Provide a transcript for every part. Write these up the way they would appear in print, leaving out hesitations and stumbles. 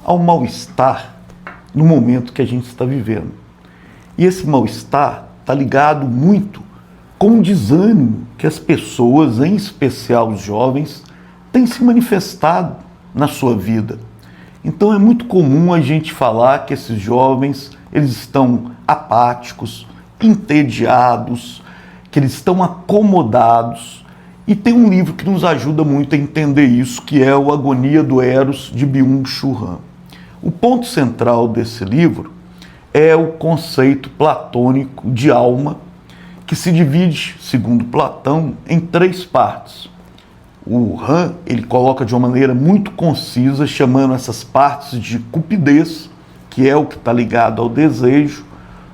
ao mal-estar no momento que a gente está vivendo. E esse mal-estar está ligado muito com o desânimo que as pessoas, em especial os jovens, têm se manifestado na sua vida. Então é muito comum a gente falar que esses jovens, eles estão apáticos, entediados, que eles estão acomodados. E tem um livro que nos ajuda muito a entender isso, que é o Agonia do Eros, de Byung-Chul Han. O ponto central desse livro é o conceito platônico de alma, que se divide, segundo Platão, em 3 partes. O Han, ele coloca de uma maneira muito concisa, chamando essas partes de cupidez, que é o que está ligado ao desejo,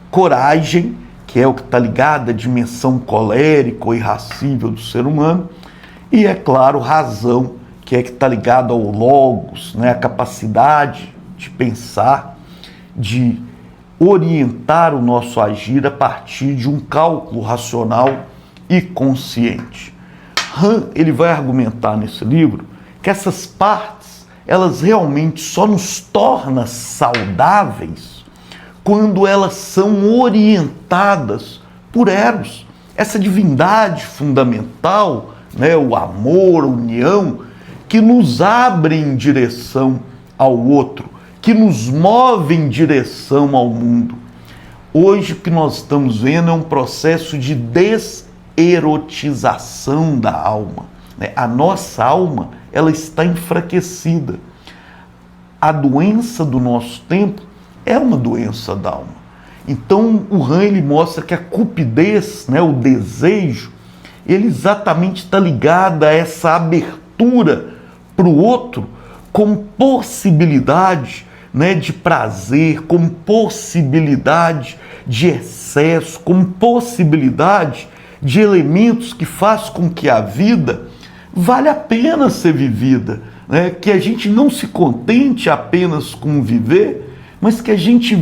coragem, que é o que está ligado à dimensão colérica ou irracível do ser humano, e, é claro, razão, que é que está ligado ao logos, né, a capacidade de pensar, de orientar o nosso agir a partir de um cálculo racional e consciente. Han, ele vai argumentar nesse livro que essas partes, elas realmente só nos tornam saudáveis quando elas são orientadas por Eros, essa divindade fundamental, né, o amor, a união, que nos abre em direção ao outro, que nos move em direção ao mundo. Hoje o que nós estamos vendo é um processo de deserotização da alma. A nossa alma, ela está enfraquecida. A doença do nosso tempo é uma doença da alma. Então o Han, ele mostra que a cupidez, né, o desejo, ele exatamente está ligado a essa abertura para o outro como possibilidade, né, de prazer, como possibilidade de excesso, como possibilidade de elementos que faz com que a vida vale a pena ser vivida, né? Que a gente não se contente apenas com viver, mas que a gente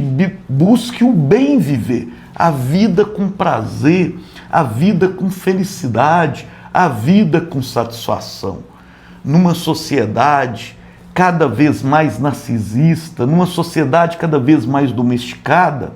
busque o bem viver, a vida com prazer, a vida com felicidade, a vida com satisfação. Numa sociedade cada vez mais narcisista, numa sociedade cada vez mais domesticada,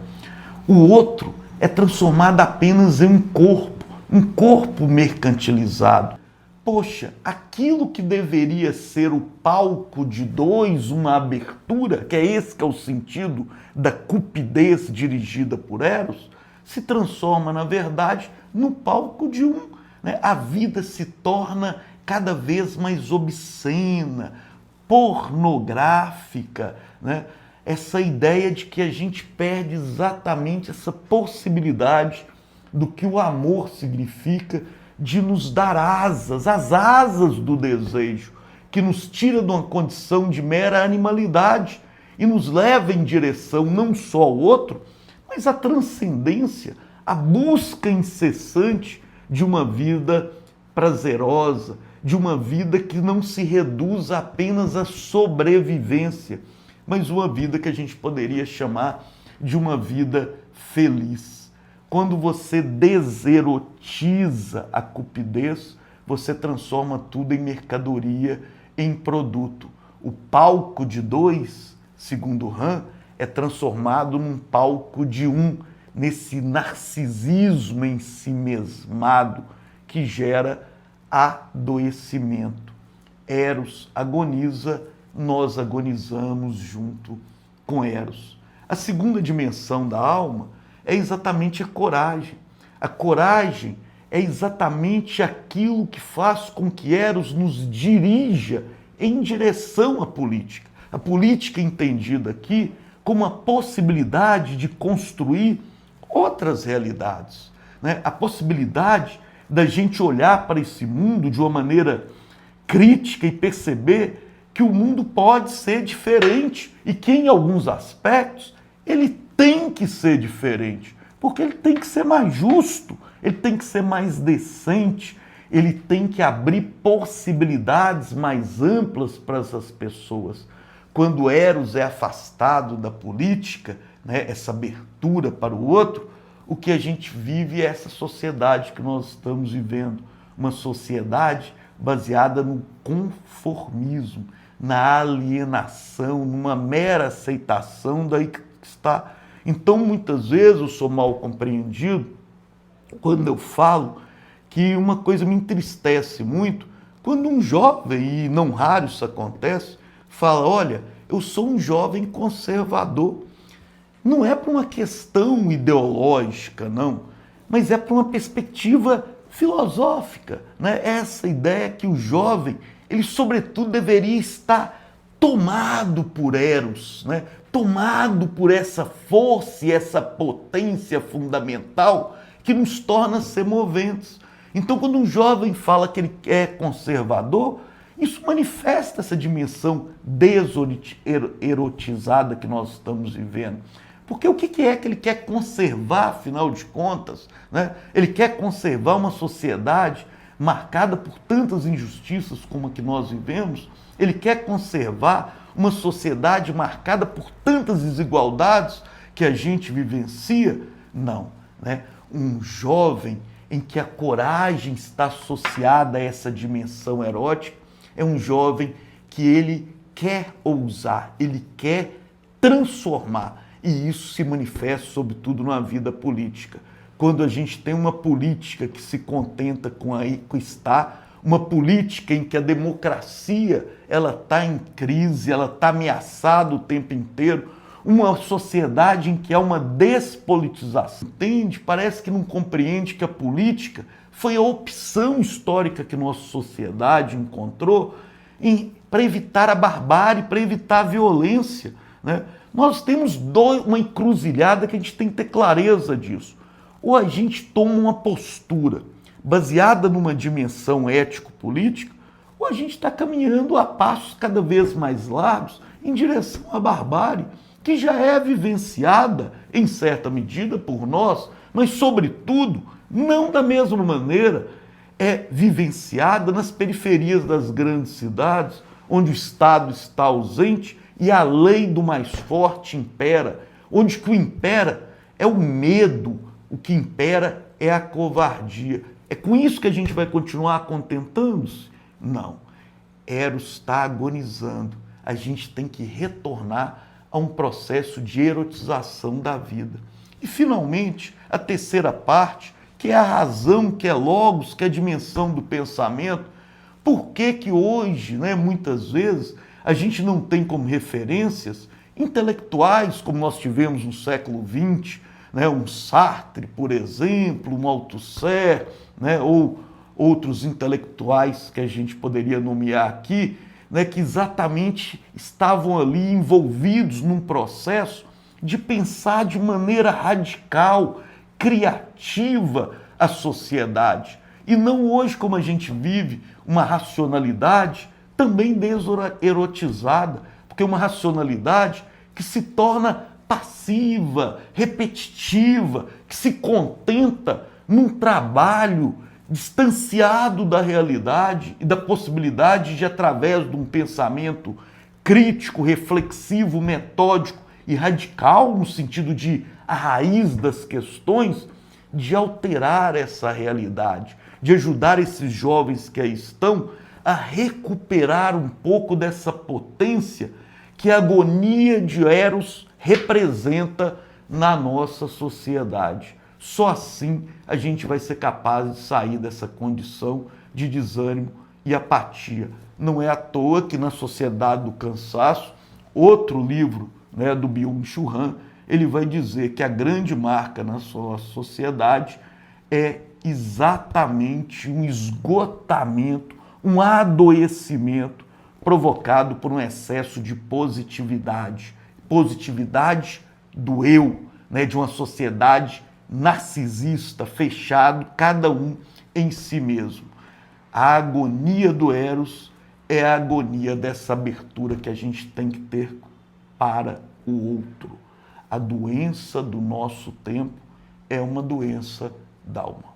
o outro é transformado apenas em um corpo mercantilizado. Poxa, aquilo que deveria ser o palco de 2, uma abertura, que é esse que é o sentido da cupidez dirigida por Eros, se transforma, na verdade, no palco de 1. Né? A vida se torna cada vez mais obscena, pornográfica, né? Essa ideia de que a gente perde exatamente essa possibilidade do que o amor significa, de nos dar asas, as asas do desejo, que nos tira de uma condição de mera animalidade e nos leva em direção não só ao outro, mas à transcendência, à busca incessante de uma vida prazerosa, de uma vida que não se reduz apenas à sobrevivência, mas uma vida que a gente poderia chamar de uma vida feliz. Quando você deserotiza a cupidez, você transforma tudo em mercadoria, em produto. O palco de 2, segundo Han, é transformado num palco de 1, nesse narcisismo em si mesmado que gera adoecimento. Eros agoniza, nós agonizamos junto com Eros. A segunda dimensão da alma é exatamente a coragem. A coragem é exatamente aquilo que faz com que Eros nos dirija em direção à política. A política é entendida aqui como a possibilidade de construir outras realidades, né? A possibilidade da gente olhar para esse mundo de uma maneira crítica e perceber que o mundo pode ser diferente e que, em alguns aspectos, ele tem que ser diferente, porque ele tem que ser mais justo, ele tem que ser mais decente, ele tem que abrir possibilidades mais amplas para essas pessoas. Quando Eros é afastado da política, né, essa abertura para o outro, o que a gente vive é essa sociedade que nós estamos vivendo, uma sociedade baseada no conformismo, na alienação, numa mera aceitação, daí que está. Então, muitas vezes eu sou mal compreendido quando eu falo que uma coisa me entristece muito, quando um jovem, e não raro isso acontece, fala, olha, eu sou um jovem conservador. Não é para uma questão ideológica, não, mas é para uma perspectiva filosófica, né? Essa ideia que o jovem, ele sobretudo deveria estar tomado por Eros, né? Tomado por essa força e essa potência fundamental que nos torna semoventes. Então, quando um jovem fala que ele é conservador, isso manifesta essa dimensão deserotizada que nós estamos vivendo. Porque o que é que ele quer conservar, afinal de contas? Né? Ele quer conservar uma sociedade marcada por tantas injustiças como a que nós vivemos? Ele quer conservar uma sociedade marcada por tantas desigualdades que a gente vivencia? Não. Né? Um jovem em que a coragem está associada a essa dimensão erótica é um jovem que ele quer ousar, ele quer transformar. E isso se manifesta, sobretudo, na vida política. Quando a gente tem uma política que se contenta com estar, uma política em que a democracia ela está em crise, ela está ameaçada o tempo inteiro, uma sociedade em que há uma despolitização. Entende? Parece que não compreende que a política foi a opção histórica que nossa sociedade encontrou para evitar a barbárie, para evitar a violência, né? Nós temos uma encruzilhada que a gente tem que ter clareza disso. Ou a gente toma uma postura baseada numa dimensão ético-política, ou a gente está caminhando a passos cada vez mais largos em direção à barbárie, que já é vivenciada, em certa medida, por nós, mas, sobretudo, não da mesma maneira, é vivenciada nas periferias das grandes cidades, onde o Estado está ausente e a lei do mais forte impera, onde o que impera é o medo, o que impera é a covardia. É com isso que a gente vai continuar contentando-se? Não. Eros está agonizando. A gente tem que retornar a um processo de erotização da vida. E, finalmente, a terceira parte, que é a razão, que é logos, que é a dimensão do pensamento. Por que hoje, né, muitas vezes, a gente não tem como referências intelectuais, como nós tivemos no século XX, né, um Sartre, por exemplo, um Althusser, né, ou outros intelectuais que a gente poderia nomear aqui, né, que exatamente estavam ali envolvidos num processo de pensar de maneira radical, criativa a sociedade. E não hoje, como a gente vive, uma racionalidade também deserotizada, porque uma racionalidade que se torna passiva, repetitiva, que se contenta num trabalho distanciado da realidade e da possibilidade de, através de um pensamento crítico, reflexivo, metódico e radical, no sentido de a raiz das questões, de alterar essa realidade, de ajudar esses jovens que aí estão a recuperar um pouco dessa potência que a agonia de Eros representa na nossa sociedade. Só assim a gente vai ser capaz de sair dessa condição de desânimo e apatia. Não é à toa que na Sociedade do Cansaço, outro livro, né, do Byung-Chul Han, ele vai dizer que a grande marca na sua sociedade é exatamente um esgotamento, um adoecimento provocado por um excesso de positividade. Positividade do eu, né, de uma sociedade narcisista, fechado, cada um em si mesmo. A agonia do Eros é a agonia dessa abertura que a gente tem que ter para o outro. A doença do nosso tempo é uma doença da alma.